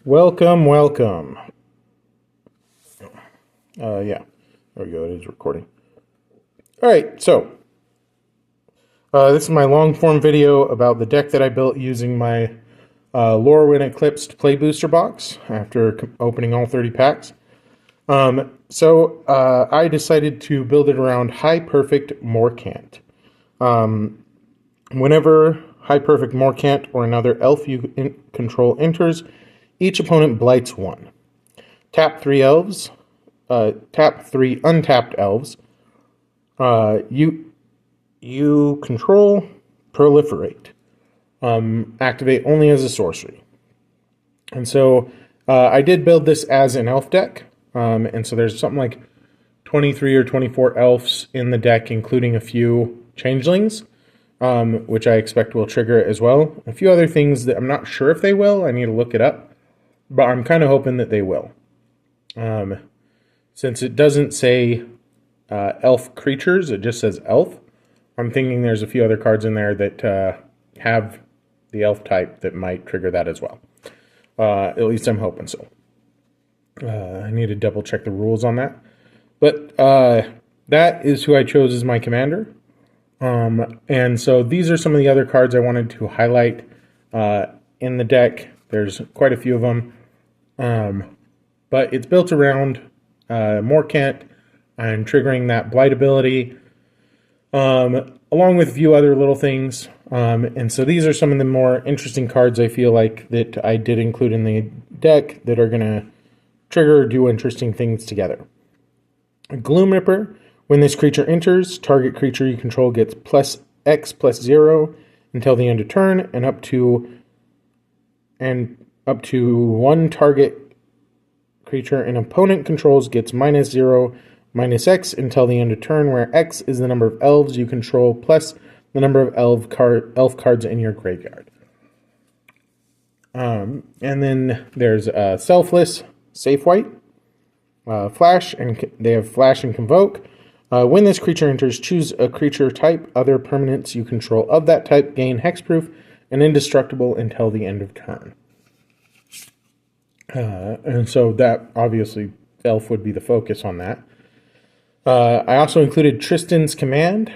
Welcome, welcome. Yeah, there we go. It is recording. All right, so this is my long form video about the deck that I built using my Lorwyn Eclipsed Play Booster box after opening all 30 packs. I decided to build it around High Perfect Morcant. Whenever High Perfect Morcant or another elf you control enters, each opponent blights one. Tap 3 elves. Tap 3 untapped elves. You control proliferate. Activate only as a sorcery. And so I did build this as an elf deck. And so there's something like 23 or 24 elves in the deck, including a few changelings, which I expect will trigger it as well. A few other things that I'm not sure if they will. I need to look it up. But I'm kind of hoping that they will. Since it doesn't say elf creatures, it just says elf. I'm thinking there's a few other cards in there that have the elf type that might trigger that as well. At least I'm hoping so. I need to double check the rules on that. But that is who I chose as my commander. And so these are some of the other cards I wanted to highlight in the deck. There's quite a few of them. But it's built around Morcant and triggering that blight ability, along with a few other little things. And so these are some of the more interesting cards I feel like that I did include in the deck that are going to trigger or do interesting things together. Gloom Ripper. When this creature enters, target creature you control gets +X+0 until the end of turn, and up to one target creature an opponent controls gets -0, -X until the end of turn, where X is the number of elves you control plus the number of elf cards in your graveyard. And then there's Selfless, Safe White, Flash, and they have Flash and Convoke. When this creature enters, choose a creature type. Other permanents you control of that type gain hexproof and indestructible until the end of turn. And so that, obviously, elf would be the focus on that. I also included Tristan's Command.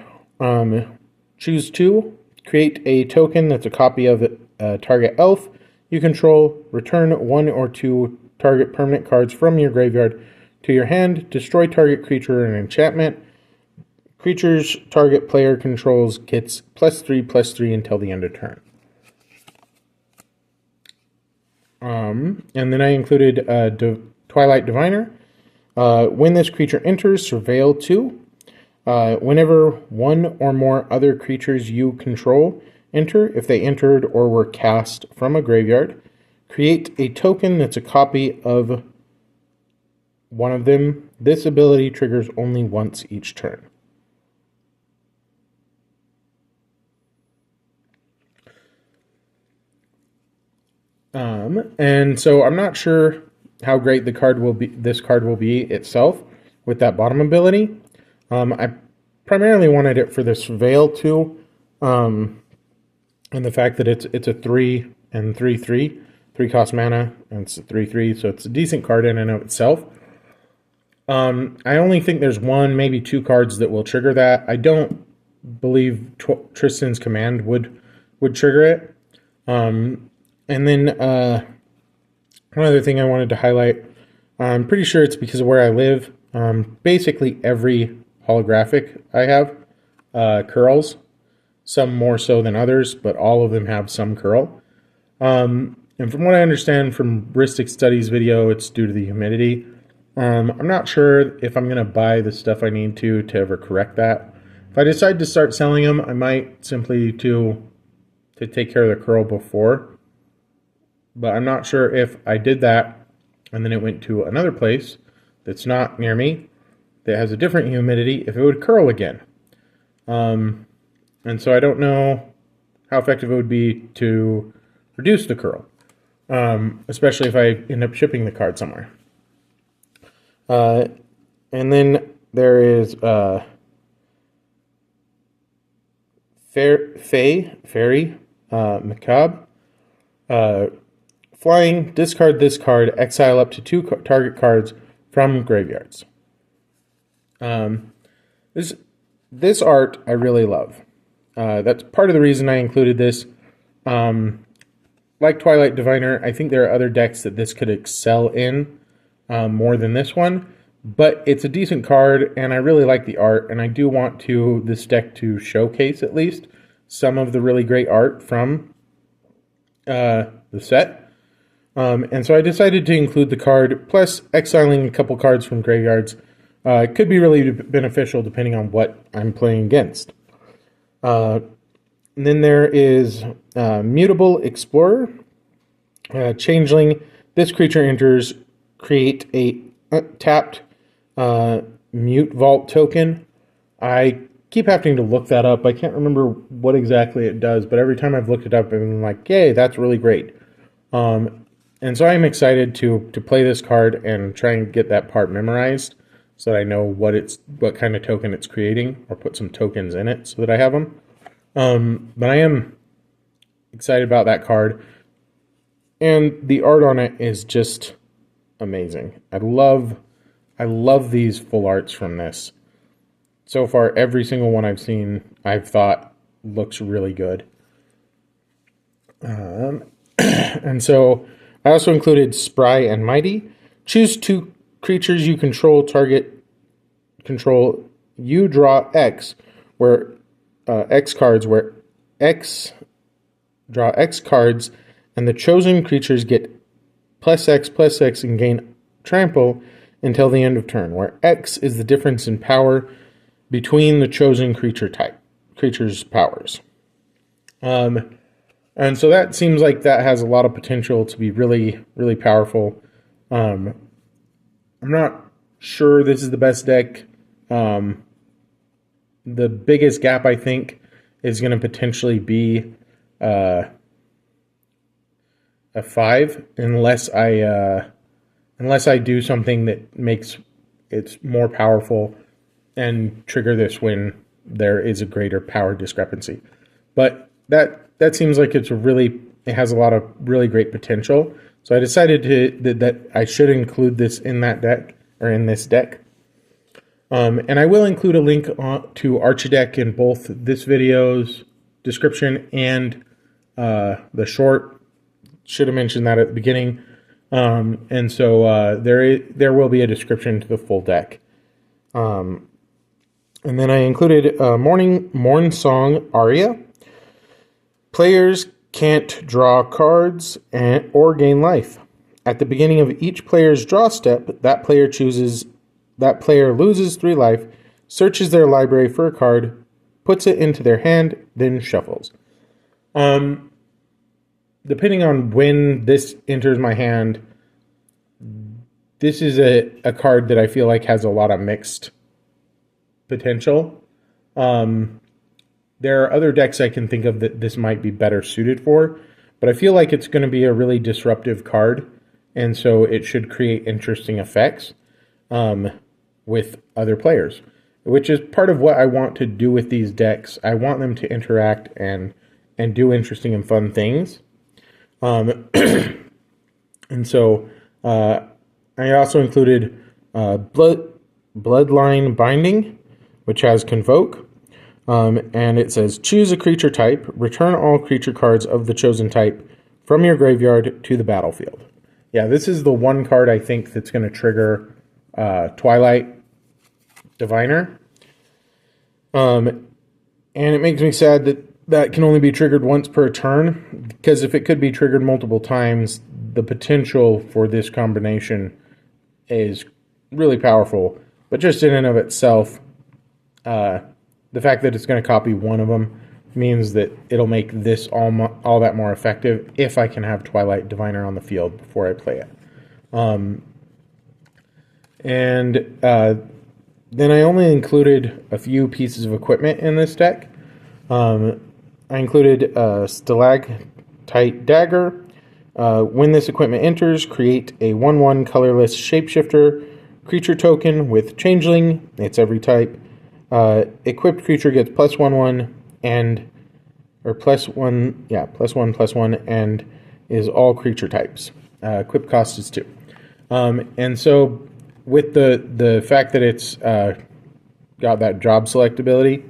Choose 2. Create a token that's a copy of a target elf you control. Return 1 or 2 target permanent cards from your graveyard to your hand. Destroy target creature and enchantment. Creatures target player controls gets +3/+3 until the end of turn. And then I included Twilight Diviner. When this creature enters, surveil 2. Whenever one or more other creatures you control enter, if they entered or were cast from a graveyard, create a token that's a copy of one of them. This ability triggers only once each turn. And so I'm not sure how great this card will be itself with that bottom ability. I primarily wanted it for the Surveil too, and the fact that it's a 3 and 3/3, 3 cost mana, and it's a 3/3, so it's a decent card in and of itself. I only think there's one, maybe 2 cards that will trigger that. I don't believe Tristan's Command would trigger it. And then one other thing I wanted to highlight, I'm pretty sure it's because of where I live. Basically every holographic I have curls, some more so than others, but all of them have some curl. And from what I understand from Ristic Studies video, it's due to the humidity. I'm not sure if I'm going to buy the stuff I need to ever correct that. If I decide to start selling them, I might simply to take care of the curl before. But I'm not sure if I did that and then it went to another place that's not near me that has a different humidity, if it would curl again. And so I don't know how effective it would be to reduce the curl, especially if I end up shipping the card somewhere. And then there is Fairy Macabre. Flying, discard this card, exile up to 2 target cards from graveyards. This art I really love. That's part of the reason I included this. Like Twilight Diviner, I think there are other decks that this could excel in more than this one. But it's a decent card, and I really like the art, and I do want this deck to showcase at least some of the really great art from the set. And so I decided to include the card, plus exiling a couple cards from graveyards. It could be really beneficial depending on what I'm playing against. And then there is Mutable Explorer. Changeling. This creature enters, create a tapped Mute Vault token. I keep having to look that up. I can't remember what exactly it does, but every time I've looked it up, I've been like, yay, that's really great. And so I'm excited to play this card and try and get that part memorized so that I know what kind of token it's creating, or put some tokens in it so that I have them. But I am excited about that card. And the art on it is just amazing. I love these full arts from this. So far, every single one I've seen, I've thought looks really good. And so I also included Spry and Mighty. Choose 2 creatures you control, you draw X, where X cards, draw X cards, and the chosen creatures get +X and gain trample until the end of turn, where X is the difference in power between the chosen creature's powers. And so that seems like that has a lot of potential to be really, really powerful. I'm not sure this is the best deck. The biggest gap, I think, is going to potentially be a 5, unless I do something that makes it more powerful and trigger this when there is a greater power discrepancy. But that seems like it has a lot of really great potential. So I decided that I should include this in that deck, or in this deck. And I will include a link to Archideck in both this video's description and the short. Should have mentioned that at the beginning. And so there will be a description to the full deck. And then I included Morn Song Aria. Players can't draw cards or gain life. At the beginning of each player's draw step, that player loses 3 life, searches their library for a card, puts it into their hand, then shuffles. Depending on when this enters my hand, this is a card that I feel like has a lot of mixed potential. There are other decks I can think of that this might be better suited for, but I feel like it's going to be a really disruptive card, and so it should create interesting effects with other players, which is part of what I want to do with these decks. I want them to interact and do interesting and fun things. And so I also included Bloodline Binding, which has Convoke. And it says, choose a creature type, return all creature cards of the chosen type from your graveyard to the battlefield. Yeah, this is the one card I think that's going to trigger Twilight Diviner. And it makes me sad that can only be triggered once per turn, because if it could be triggered multiple times, the potential for this combination is really powerful. But just in and of itself, the fact that it's going to copy one of them means that it'll make this all that more effective if I can have Twilight Diviner on the field before I play it. Then I only included a few pieces of equipment in this deck. I included a Stalactite Dagger. When this equipment enters, create a 1/1 colorless shapeshifter creature token with Changeling. It's every type. Equipped creature gets +1/1 +1/+1, and is all creature types. Equip cost is 2. And so with the fact that it's got that job select ability,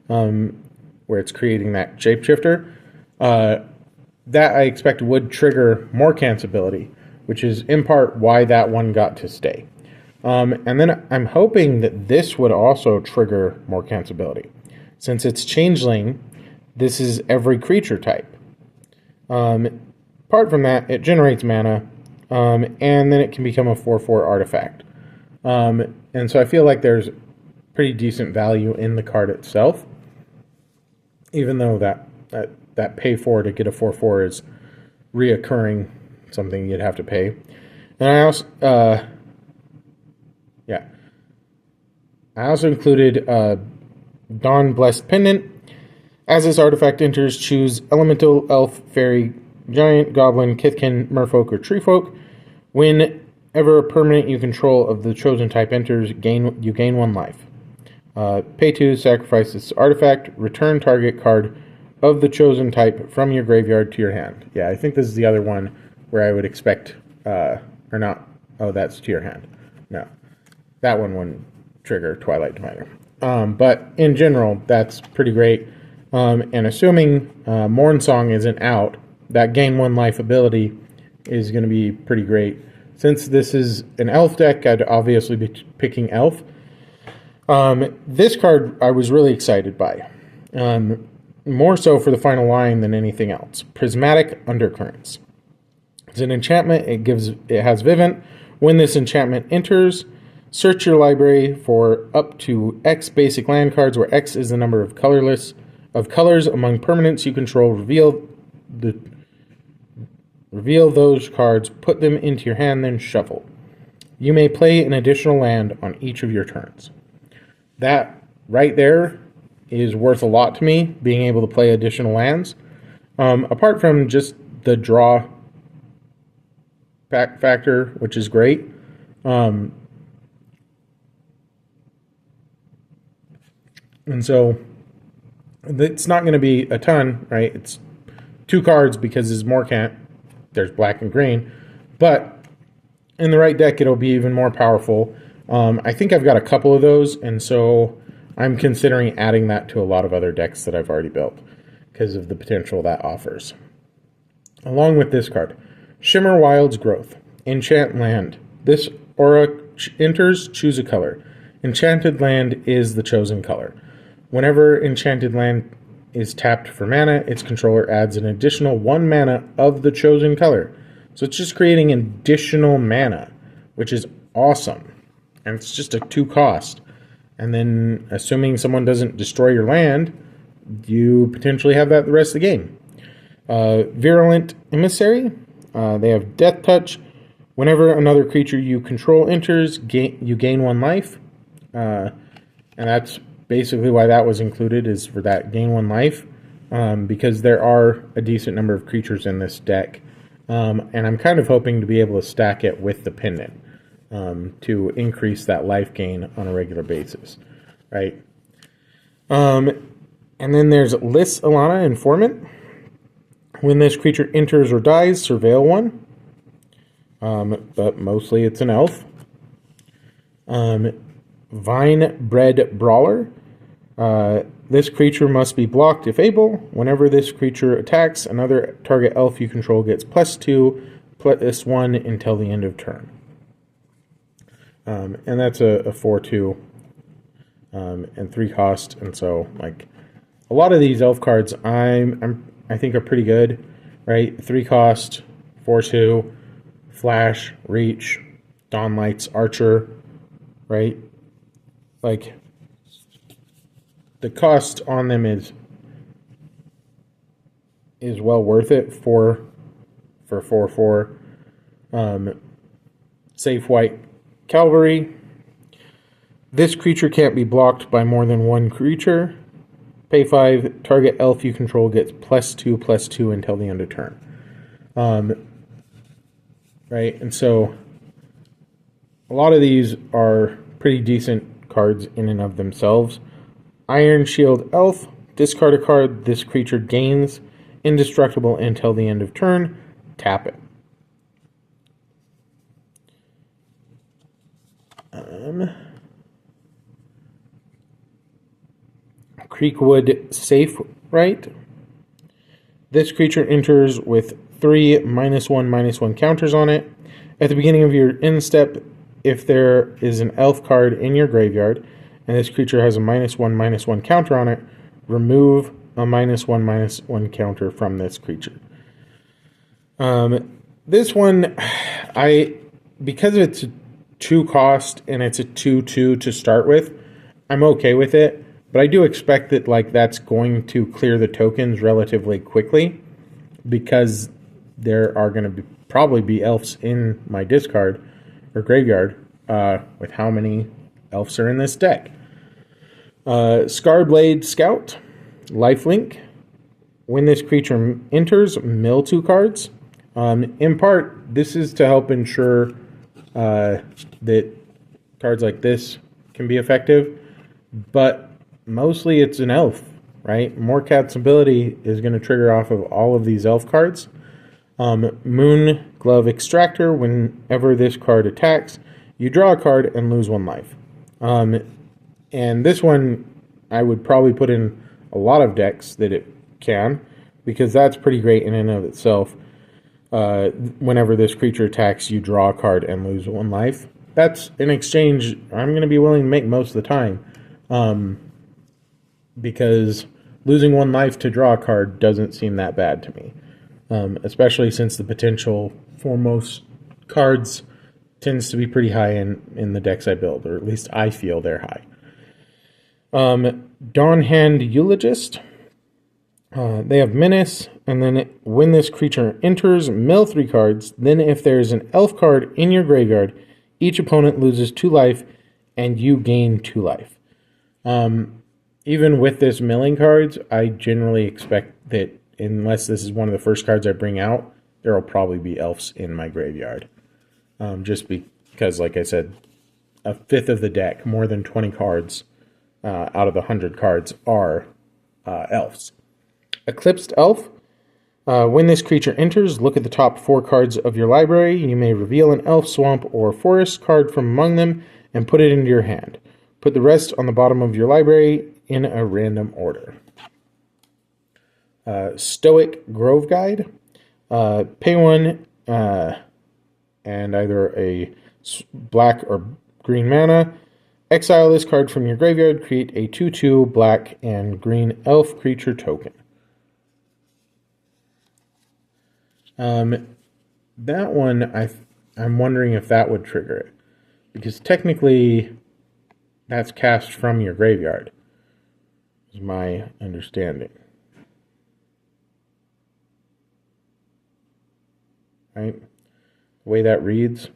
where it's creating that shapeshifter, that I expect would trigger Morkant's ability, which is in part why that one got to stay. And then I'm hoping that this would also trigger Morkant's ability. Since it's changeling, this is every creature type. Apart from that, it generates mana, and then it can become a 4/4 artifact. And so I feel like there's pretty decent value in the card itself, even though that pay for to get a 4/4 is reoccurring, something you'd have to pay. And I also included Dawn Blessed Pendant. As this artifact enters, choose Elemental, Elf, Fairy, Giant, Goblin, Kithkin, Merfolk, or Treefolk. Whenever a permanent you control of the chosen type enters, you gain 1 life. Pay 2, sacrifice this artifact, return target card of the chosen type from your graveyard to your hand. Yeah, I think this is the other one where I would expect, or not, oh, that's to your hand. No, that one wouldn't trigger Twilight Diviner. But in general, that's pretty great. And assuming Mornsong isn't out, that gain 1 life ability is going to be pretty great. Since this is an elf deck, I'd obviously be picking elf. This card I was really excited by. More so for the final line than anything else. Prismatic Undercurrents. It's an enchantment. It has Vivint. When this enchantment enters, search your library for up to X basic land cards, where X is the number of colors among permanents you control. Reveal those cards, put them into your hand, then shuffle. You may play an additional land on each of your turns. That right there is worth a lot to me, being able to play additional lands. Apart from just the draw factor, which is great. And so it's not going to be a ton, right? It's 2 cards because it's Morkant. There's black and green. But in the right deck, it'll be even more powerful. I think I've got a couple of those, and so I'm considering adding that to a lot of other decks that I've already built because of the potential that offers. Along with this card, Shimmer Wild's Growth. Enchant land. This aura enters, choose a color. Enchanted land is the chosen color. Whenever enchanted land is tapped for mana, its controller adds an additional 1 mana of the chosen color. So it's just creating additional mana, which is awesome. And it's just a 2 cost. And then, assuming someone doesn't destroy your land, you potentially have that the rest of the game. Virulent Emissary. They have Death Touch. Whenever another creature you control enters, you gain 1 life. And that's basically why that was included, is for that gain 1 life. Because there are a decent number of creatures in this deck. And I'm kind of hoping to be able to stack it with the pendant. To increase that life gain on a regular basis, right? And then there's Lys Alana, Informant. When this creature enters or dies, surveil 1. But mostly it's an elf. Vine-bred Brawler. This creature must be blocked if able. Whenever this creature attacks, another target elf you control gets +2/+1 until the end of turn. And that's a 4/2 and 3 cost, and so like a lot of these elf cards, I think are pretty good, right? 3 cost, 4/2, Flash, Reach, Dawnlight's Archer, right? Like the cost on them is well worth it for 4/4. Safe White Cavalry. This creature can't be blocked by more than 1 creature. Pay 5. Target elf you control gets +2/+2 until the end of turn. Right, and so a lot of these are pretty decent cards in and of themselves. Iron Shield Elf. Discard a card. This creature gains indestructible until the end of turn. tap it. Creekwood Safe Right. This creature enters with 3 -1/-1 counters on it. At the beginning of your end step, if there is an elf card in your graveyard, and this creature has a -1/-1 counter on it, remove a -1/-1 counter from this creature. This one, because it's a 2 cost and it's a 2/2 to start with, I'm okay with it. But I do expect that that's going to clear the tokens relatively quickly, because there are going to probably be elves in my discard or graveyard with how many elves are in this deck. Scarblade Scout, Lifelink. When this creature enters, mill 2 cards. In part, this is to help ensure that cards like this can be effective, but mostly it's an elf, right? Morcat's ability is going to trigger off of all of these elf cards. Moon Glove Extractor, whenever this card attacks, you draw a card and lose 1 life. And this one, I would probably put in a lot of decks that it can, because that's pretty great in and of itself. Whenever this creature attacks, you draw a card and lose 1 life. That's an exchange I'm going to be willing to make most of the time. Because losing 1 life to draw a card doesn't seem that bad to me. Especially since the potential for most cards tends to be pretty high in the decks I build, or at least I feel they're high. Dawnhand Eulogist. They have Menace, and then when this creature enters, mill 3 cards. Then if there's an elf card in your graveyard, each opponent loses 2 life, and you gain 2 life. Even with this milling cards, I generally expect that unless this is one of the first cards I bring out, there will probably be elves in my graveyard. Just because, like I said, a fifth of the deck, more than 20 cards out of the 100 cards, are elves. Eclipsed Elf. When this creature enters, look at the top 4 cards of your library. You may reveal an elf, swamp, or forest card from among them and put it into your hand. Put the rest on the bottom of your library in a random order. Stoic Grove Guide. Pay 1 and either a black or green mana. Exile this card from your graveyard. Create a 2/2 black and green elf creature token. That one, I'm wondering if that would trigger it, because technically that's cast from your graveyard, is my understanding. Right? The way that reads.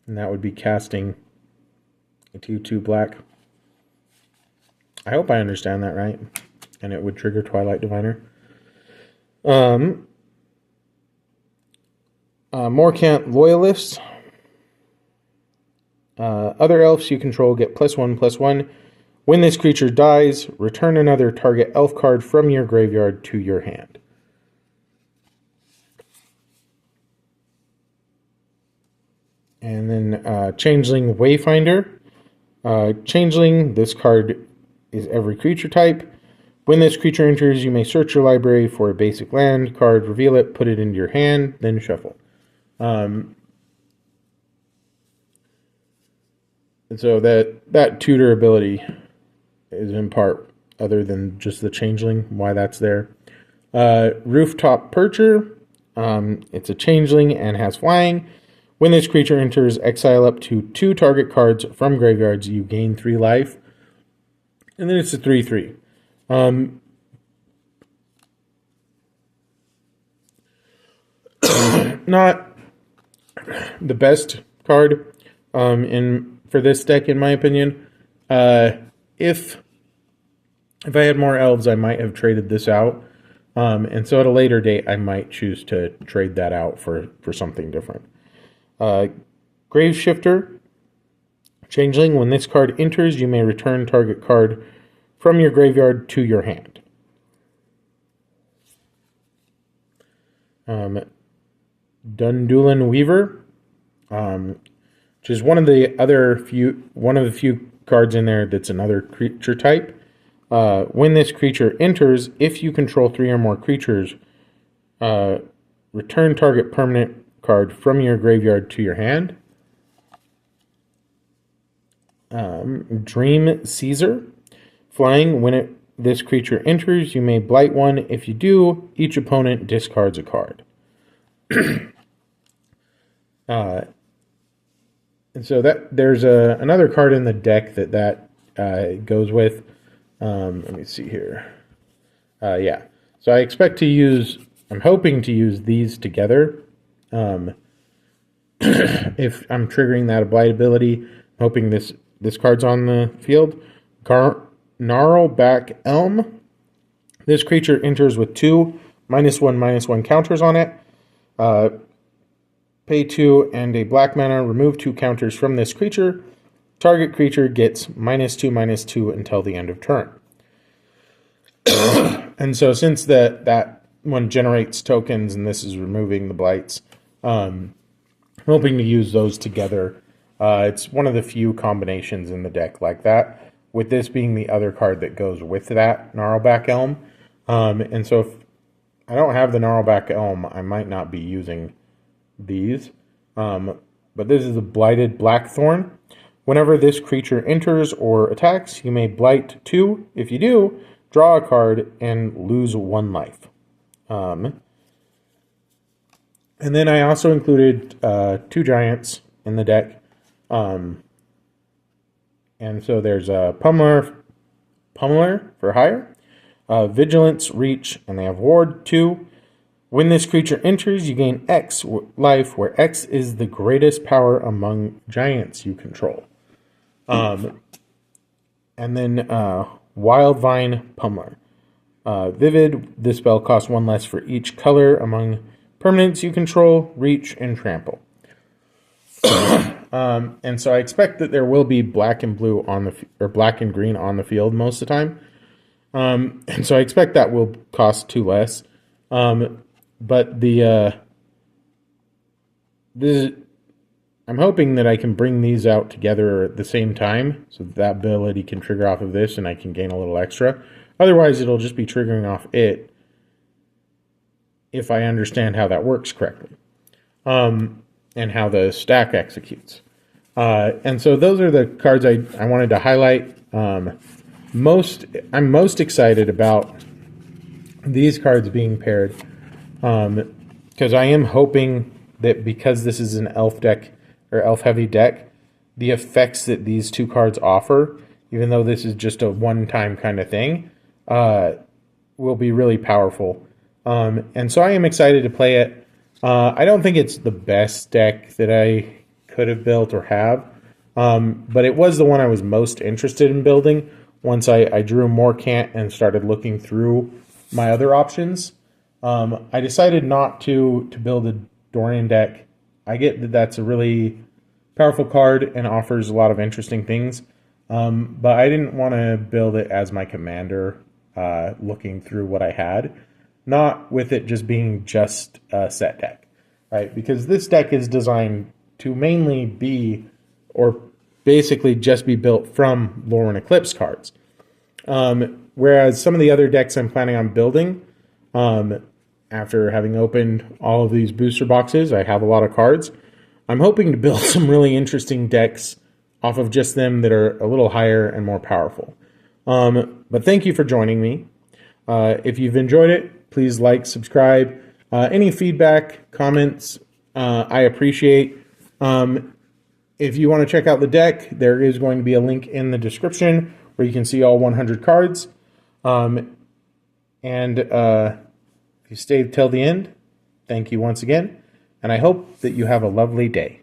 And that would be casting a 2/2 black. I hope I understand that right. And it would trigger Twilight Diviner. Morcant Loyalist. Other elves you control get +1/+1. When this creature dies, return another target elf card from your graveyard to your hand. And then Changeling Wayfinder. Changeling, this card is every creature type. When this creature enters, you may search your library for a basic land card, reveal it, put it into your hand, then shuffle. And so that tutor ability is in part, other than just the Changeling, why that's there. Rooftop Percher. It's a Changeling and has flying. When this creature enters, exile up to 2 target cards from graveyards. You gain 3 life. And then it's a 3/3. Not the best card for this deck, in my opinion. If I had more elves, I might have traded this out. And so at a later date, I might choose to trade that out for something different. Grave Shifter. Changeling, when this card enters, you may return target card from your graveyard to your hand. Dundulan Weaver, which is one of the few cards in there that's another creature type. When this creature enters, if you control 3 or more creatures, return target permanent card from your graveyard to your hand. Dream Caesar, flying, when this creature enters, you may blight one. If you do, each opponent discards a card. And so there's another card in the deck that goes with. Let me see here. Yeah. So I'm hoping to use these together. If I'm triggering that blight ability, I'm hoping this card's on the field. Gnarlback Elm. This creature enters with 2 -1/-1 counters on it. Pay 2 and a black mana. Remove 2 counters from this creature. Target creature gets -2/-2 until the end of turn. And so since that one generates tokens and this is removing the blights, I'm hoping to use those together. It's one of the few combinations in the deck like that, with this being the other card that goes with that, Gnarlback Elm. And so if I don't have the Gnarlback Elm, I might not be using these. But this is the Blighted Blackthorn. Whenever this creature enters or attacks, you may blight 2. If you do, draw a card and lose 1 life. And then I also included 2 giants in the deck. And so there's a Pummeler for hire, Vigilance, Reach, and they have Ward 2. When this creature enters, you gain X life, where X is the greatest power among giants you control. And then Wildvine Pummeler. Vivid, this spell costs 1 less for each color among permanents you control, Reach, and Trample. And so I expect that there will be black and blue or black and green on the field most of the time. And so I expect that will cost 2 less. But I'm hoping that I can bring these out together at the same time, so that ability can trigger off of this and I can gain a little extra. Otherwise, it'll just be triggering off it if I understand how that works correctly, and how the stack executes. And so those are the cards I wanted to highlight. I'm most excited about these cards being paired, because I am hoping that because this is an elf deck or elf heavy deck, the effects that these 2 cards offer, even though this is just a one-time kind of thing, will be really powerful. And so I am excited to play it. I don't think it's the best deck that I could have built or have, but it was the one I was most interested in building once I drew more Cant and started looking through my other options. I decided not to build a Dorian deck. I get that that's a really powerful card and offers a lot of interesting things, but I didn't want to build it as my commander, looking through what I had, not with it just being just a set deck, right? Because this deck is designed to mainly be, or basically just be built from Lorwyn Eclipsed cards. Whereas some of the other decks I'm planning on building, after having opened all of these booster boxes, I have a lot of cards. I'm hoping to build some really interesting decks off of just them that are a little higher and more powerful. But thank you for joining me. If you've enjoyed it, please like, subscribe. Any feedback, comments, I appreciate. If you want to check out the deck, there is going to be a link in the description where you can see all 100 cards. If you stayed till the end, thank you once again, and I hope that you have a lovely day.